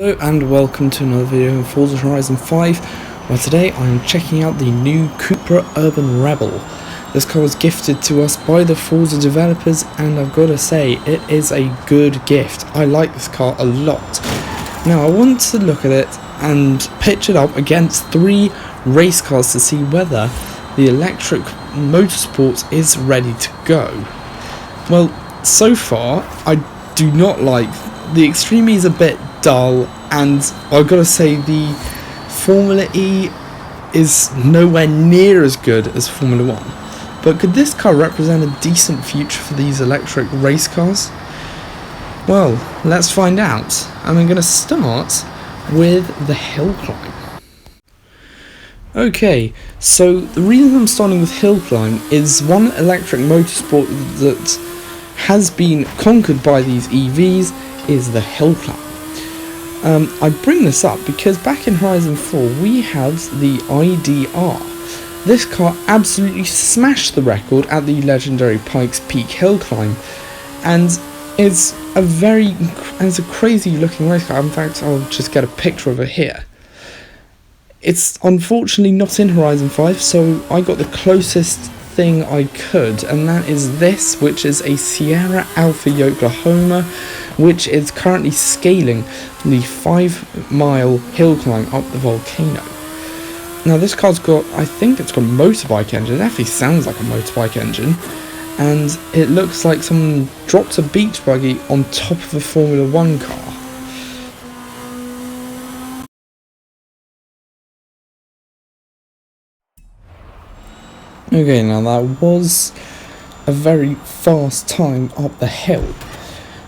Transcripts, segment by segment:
Hello and welcome to another video of Forza Horizon 5, where today I am checking out the new Cupra Urbanrebel. This car was gifted to us by the Forza developers, and I've got to say, it is a good gift. I like this car a lot. Now I want to look at it and pitch it up against 3 race cars to see whether the electric motorsport is ready to go. Well, so far I do not like the Extreme E. Is a bit dull, and I've got to say the Formula E is nowhere near as good as Formula 1. But could this car represent a decent future for these electric race cars? Well, let's find out. And I'm going to start with the hill climb. Okay, so the reason I'm starting with hill climb is one electric motorsport that has been conquered by these EVs is the hill climb. I bring this up because back in Horizon 4 we had the IDR. This car absolutely smashed the record at the legendary Pikes Peak hill climb, and it's a crazy looking race car. In fact, I'll just get a picture of it here. It's unfortunately not in Horizon 5, so I got the closest thing I could, and that is this, which is a Sierra Alpha Yokohama, which is currently scaling the 5-mile hill climb up the volcano. Now this car's got, I think it's got a motorbike engine. It definitely sounds like a motorbike engine, and it looks like someone dropped a beach buggy on top of a Formula 1 car. Okay, now that was a very fast time up the hill.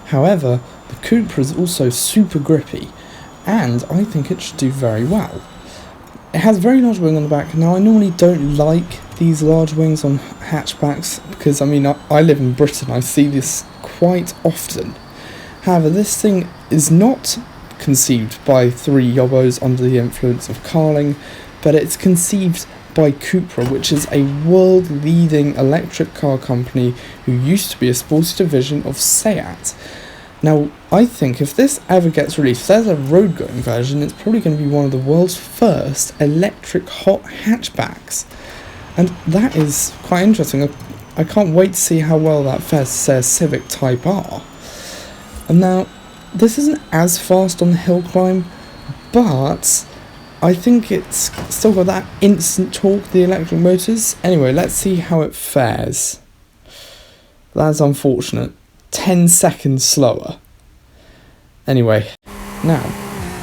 However, the Cupra is also super grippy, and I think it should do very well. It has a very large wing on the back. Now, I normally don't like these large wings on hatchbacks because, I mean, I live in Britain, I see this quite often. However, this thing is not conceived by 3 yobbos under the influence of Carling, but it's conceived by Cupra, which is a world-leading electric car company who used to be a sporty division of Seat. Now, I think if this ever gets released, if there's a road-going version, it's probably going to be one of the world's first electric hot hatchbacks. And that is quite interesting. I can't wait to see how well that fares to, say, a Civic Type R. And now, this isn't as fast on the hill climb, but I think it's still got that instant torque, the electric motors. Anyway, let's see how it fares. That's unfortunate. 10 seconds slower. Anyway, now,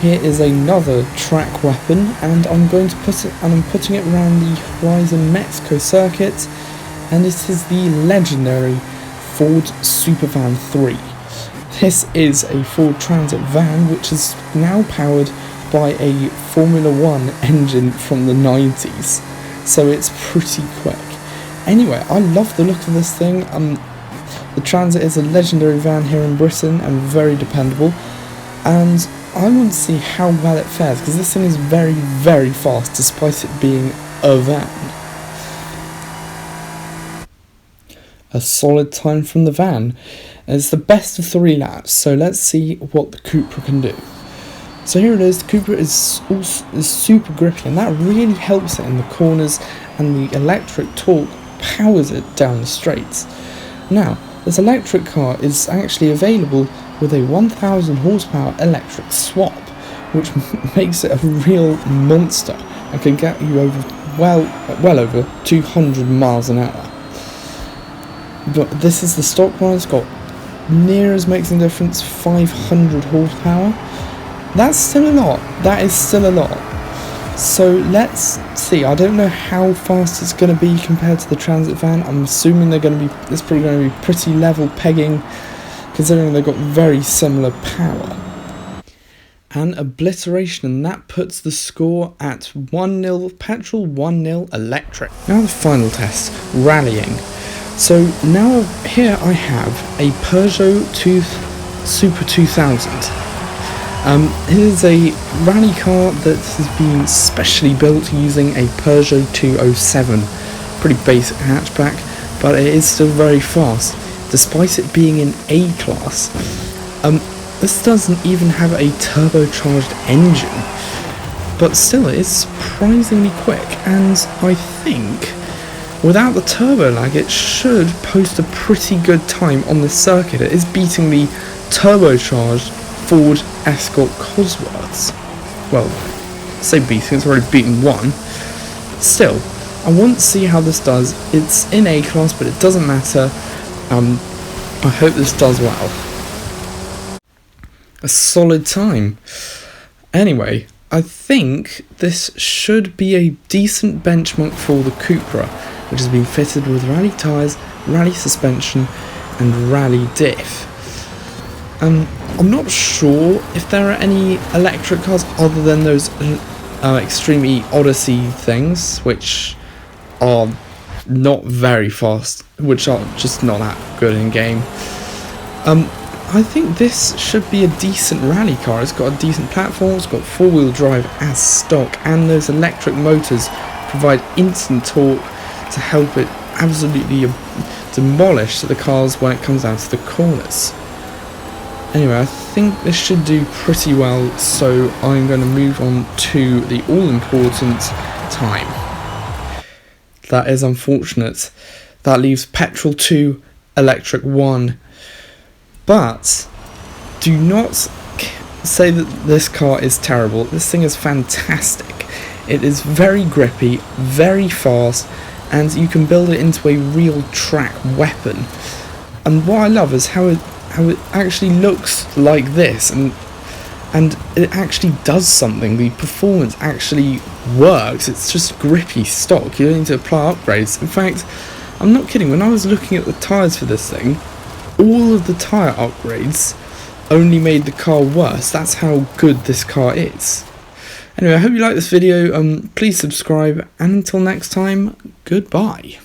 here is another track weapon, and I'm putting it around the Horizon Mexico circuit, and it is the legendary Ford Supervan 3. This is a Ford Transit van which is now powered by a Formula 1 engine from the 90s, so it's pretty quick. Anyway, I love the look of this thing. The Transit is a legendary van here in Britain and very dependable, and I want to see how well it fares because this thing is very, very fast despite it being a van. A solid time from the van. It's the best of 3 laps, so let's see what the Cupra can do. So here it is. The Cupra is super grippy, and that really helps it in the corners, and the electric torque powers it down the straights. Now, this electric car is actually available with a 1000 horsepower electric swap, which makes it a real monster and can get you over well over 200 miles an hour. But this is the stock one. It's got near as makes a difference 500 horsepower. That's still a lot. That is still a lot. So let's see. I don't know how fast it's going to be compared to the Transit van. I'm assuming it's probably going to be pretty level pegging, considering they've got very similar power. And obliteration, and that puts the score at 1-0 petrol, 1-0 electric. Now the final test, rallying. So now here I have a Peugeot Super 2000. It is a rally car that has been specially built using a Peugeot 207. Pretty basic hatchback, but it is still very fast, despite it being in A-class. This doesn't even have a turbocharged engine, but still it is surprisingly quick, and I think without the turbo lag it should post a pretty good time on this circuit. It is beating the turbocharged Ford Escort Cosworths. Well, I say beating, it's already beaten one. Still, I want to see how this does. It's in A class, but it doesn't matter. I hope this does well. A solid time. Anyway, I think this should be a decent benchmark for the Cupra, which has been fitted with rally tyres, rally suspension and rally diff. I'm not sure if there are any electric cars other than those Extreme E Odyssey things, which are not very fast, which are just not that good in game. I think this should be a decent rally car. It's got a decent platform, it's got four-wheel drive as stock, and those electric motors provide instant torque to help it absolutely demolish the cars when it comes down to the corners. Anyway, I think this should do pretty well, so I'm going to move on to the all-important time. That is unfortunate. That leaves petrol 2, electric 1. But do not say that this car is terrible. This thing is fantastic. It is very grippy, very fast, and you can build it into a real track weapon. And what I love is how it actually looks like this, and it actually does something. The performance actually works. It's just grippy stock. You don't need to apply upgrades. In fact, I'm not kidding, when I was looking at the tyres for this thing, all of the tyre upgrades only made the car worse. That's how good this car is. Anyway, I hope you like this video. Please subscribe, and until next time, goodbye.